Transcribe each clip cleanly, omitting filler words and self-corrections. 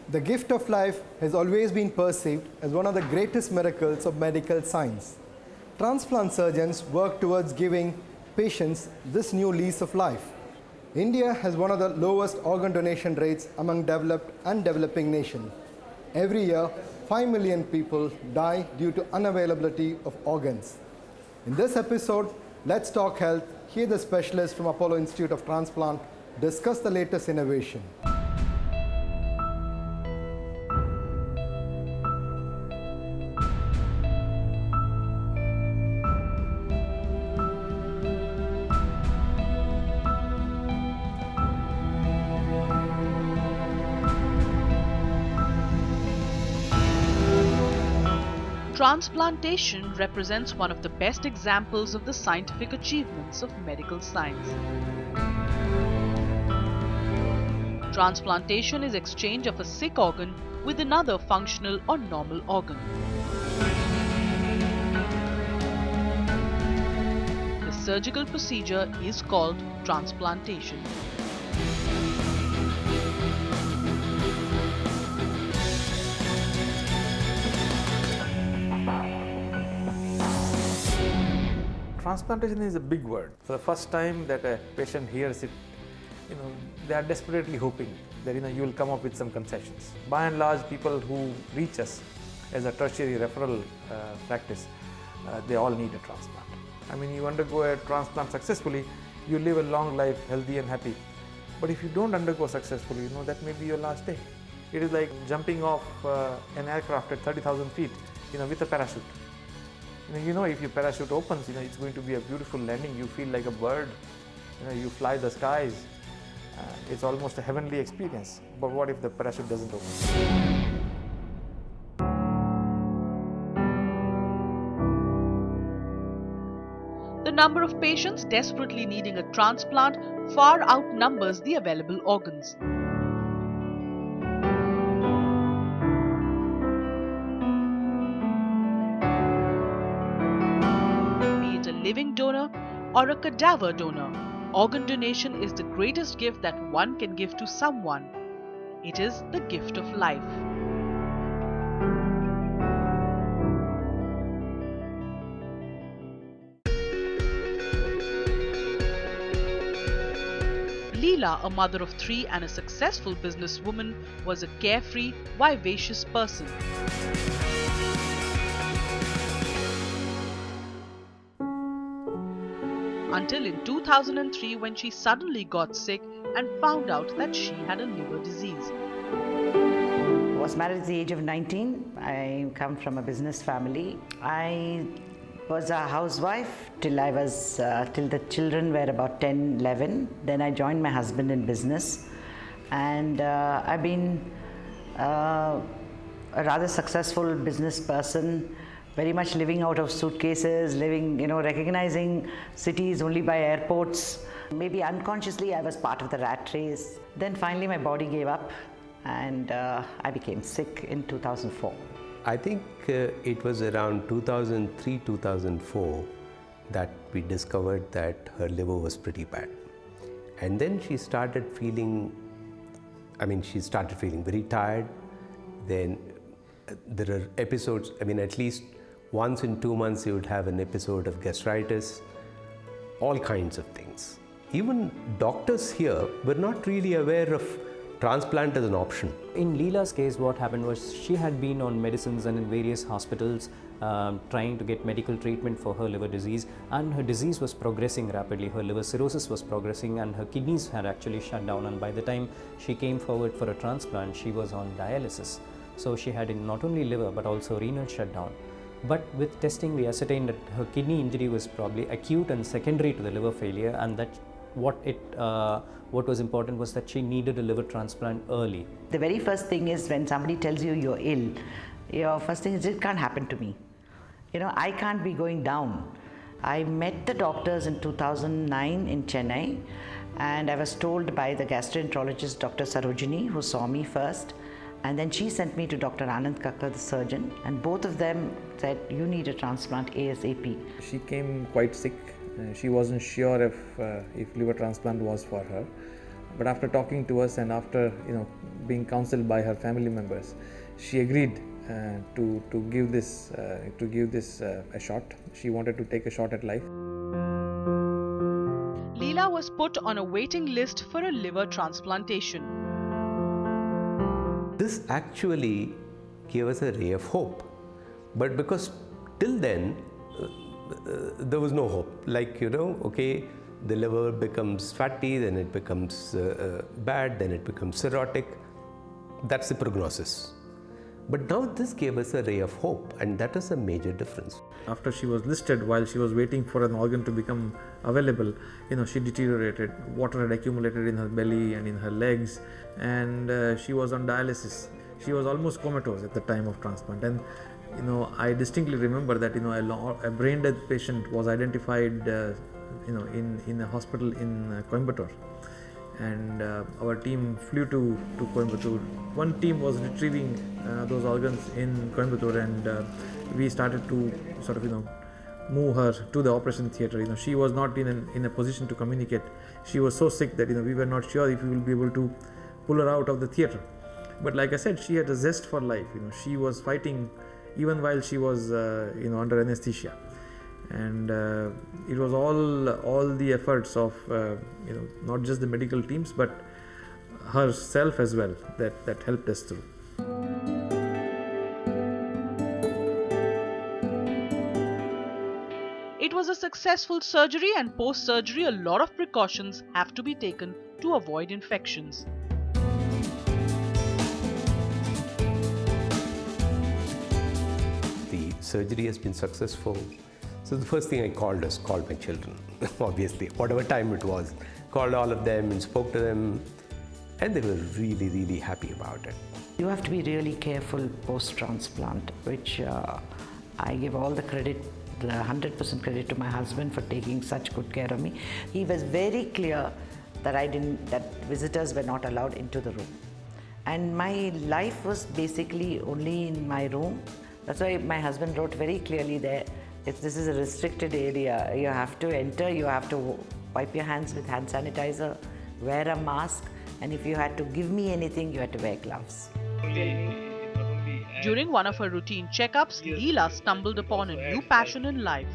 The gift of life has always been perceived as one of the greatest miracles of medical science. Transplant surgeons work towards giving patients this new lease of life. India has one of the lowest organ donation rates among developed and developing nations. Every year, 5 million people die due to unavailability of organs. In this episode, Let's Talk Health, hear the specialists from Apollo Institute of Transplant discuss the latest innovation. Transplantation represents one of the best examples of the scientific achievements of medical science. Transplantation is exchange of a sick organ with another functional or normal organ. The surgical procedure is called transplantation. Transplantation is a big word. For the first time that a patient hears it, they are desperately hoping that you will come up with some concessions. By and large, people who reach us as a tertiary referral practice, they all need a transplant. You undergo a transplant successfully, you live a long life, healthy and happy. But if you don't undergo successfully, that may be your last day. It is like jumping off an aircraft at 30,000 feet, with a parachute. If your parachute opens, it's going to be a beautiful landing. You feel like a bird. You fly the skies. It's almost a heavenly experience. But what if the parachute doesn't open? The number of patients desperately needing a transplant far outnumbers the available organs. Be it a living donor or a cadaver donor, organ donation is the greatest gift that one can give to someone. It is the gift of life. Leela, a mother of 3 and a successful businesswoman, was a carefree, vivacious person. Until in 2003 when she suddenly got sick and found out that she had a liver disease. I was married at the age of 19. I come from a business family. I was a housewife till the children were about 10, 11. Then I joined my husband in business, and I've been a rather successful business person. Very much living out of suitcases, recognizing cities only by airports. Maybe unconsciously I was part of the rat race. Then finally my body gave up and I became sick in 2004. I think it was around 2003-2004 that we discovered that her liver was pretty bad. And then she started feeling very tired. Then there are episodes, at least once in 2 months you would have an episode of gastritis, all kinds of things. Even doctors here were not really aware of transplant as an option. In Leela's case, what happened was she had been on medicines and in various hospitals trying to get medical treatment for her liver disease, and her disease was progressing rapidly. Her liver cirrhosis was progressing and her kidneys had actually shut down, and by the time she came forward for a transplant, she was on dialysis. So she had not only liver but also renal shutdown. But with testing, we ascertained that her kidney injury was probably acute and secondary to the liver failure, and that what was important was that she needed a liver transplant early. The very first thing is when somebody tells you you're ill, your first thing is, it can't happen to me. I can't be going down. I met the doctors in 2009 in Chennai, and I was told by the gastroenterologist Dr. Sarojini, who saw me first, and then she sent me to Dr. Anand Kakkar, the surgeon, and both of them said, you need a transplant ASAP. She came quite sick. She wasn't sure if liver transplant was for her. But after talking to us and after being counseled by her family members, she agreed to give this a shot. She wanted to take a shot at life. Leela was put on a waiting list for a liver transplantation. This actually gave us a ray of hope. But because till then, there was no hope. Like, okay, the liver becomes fatty, then it becomes bad, then it becomes cirrhotic. That's the prognosis. But now this gave us a ray of hope, and that is a major difference. After she was listed, while she was waiting for an organ to become available, she deteriorated. Water had accumulated in her belly and in her legs, and she was on dialysis. She was almost comatose at the time of transplant. And I distinctly remember that a brain dead patient was identified in a hospital in Coimbatore, and our team flew to Coimbatore. One team was retrieving those organs in Coimbatore, and we started to sort of move her to the operation theatre. She was not in a position to communicate. She was so sick that we were not sure if we will be able to pull her out of the theatre. But like I said, she had a zest for life. She was fighting even while she was under anesthesia, and it was all the efforts of not just the medical teams but herself as well that helped us through. It was a successful surgery, and post-surgery a lot of precautions have to be taken to avoid infections. The surgery has been successful. So the first thing I called my children, obviously, whatever time it was. Called all of them and spoke to them, and they were really, really happy about it. You have to be really careful post-transplant, which I give all the credit, the 100% credit to my husband for taking such good care of me. He was very clear that visitors were not allowed into the room. And my life was basically only in my room. That's why my husband wrote very clearly there, if this is a restricted area, you have to enter, you have to wipe your hands with hand sanitizer, wear a mask, and if you had to give me anything, you had to wear gloves. During one of her routine checkups, Leela stumbled upon a new passion in life.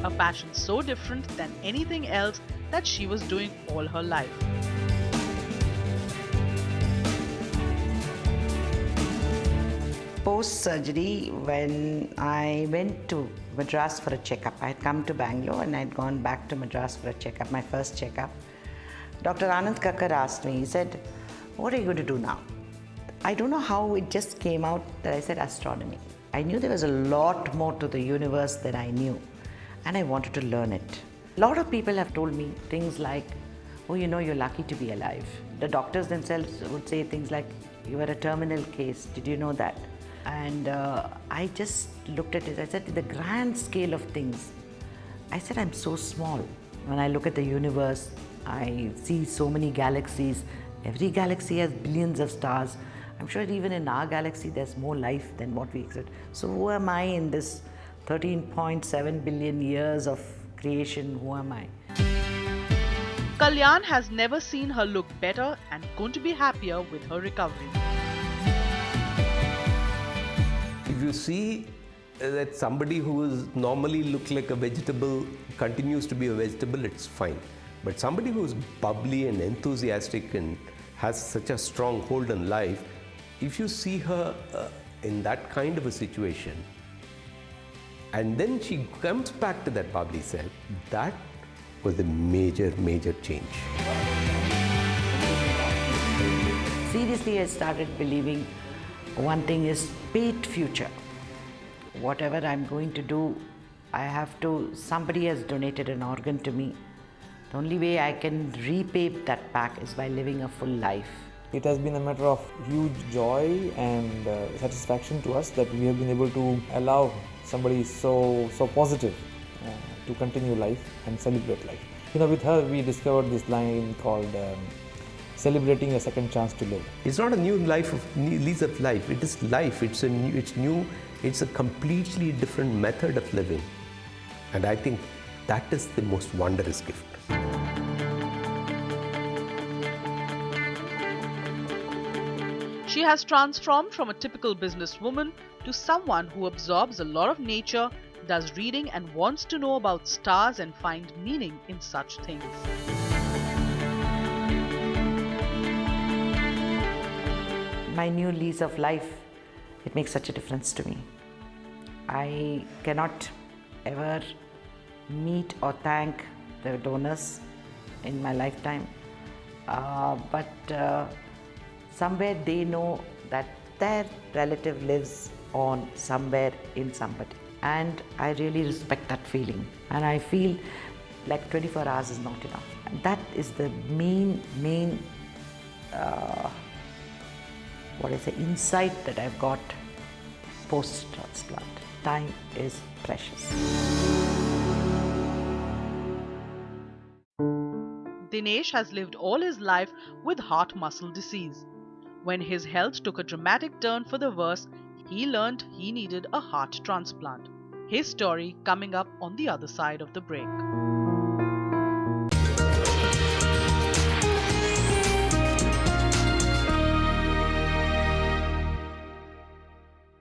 A passion so different than anything else that she was doing all her life. Post-surgery, when I went to Madras for a checkup, I had come to Bangalore and I had gone back to Madras for a checkup, my first checkup. Dr. Anand Kakkar asked me, he said, what are you going to do now? I don't know how it just came out that I said astronomy. I knew there was a lot more to the universe than I knew, and I wanted to learn it. A lot of people have told me things like, oh, you're lucky to be alive. The doctors themselves would say things like, you are a terminal case, did you know that? And I just looked at it, I said, in the grand scale of things, I said, I'm so small. When I look at the universe, I see so many galaxies. Every galaxy has billions of stars. I'm sure even in our galaxy, there's more life than what we expect. So who am I in this 13.7 billion years of creation? Who am I? Kalyan has never seen her look better and couldn't be happier with her recovery. If you see that somebody who is normally look like a vegetable continues to be a vegetable, it's fine. But somebody who's bubbly and enthusiastic and has such a strong hold on life, if you see her in that kind of a situation, and then she comes back to that bubbly self, that was a major, major change. Seriously, I started believing one thing is paid future. Whatever I'm going to do, somebody has donated an organ to me. The only way I can repay that back is by living a full life. It has been a matter of huge joy and satisfaction to us that we have been able to allow somebody so positive to continue life and celebrate life. With her, we discovered this line called celebrating a second chance to live. It's not a new lease of life. It is life. It's new. It's a completely different method of living. And I think That is the most wondrous gift. She has transformed from a typical businesswoman to someone who absorbs a lot of nature, does reading, and wants to know about stars and find meaning in such things. My new lease of life, it makes such a difference to me. I cannot ever meet or thank the donors in my lifetime, but somewhere they know that their relative lives on somewhere in somebody, and I really respect that feeling, and I feel like 24 hours is not enough. And that is the main what is the insight that I've got post-transplant. Time is precious. Dinesh has lived all his life with heart muscle disease. When his health took a dramatic turn for the worse, he learned he needed a heart transplant. His story coming up on the other side of the break.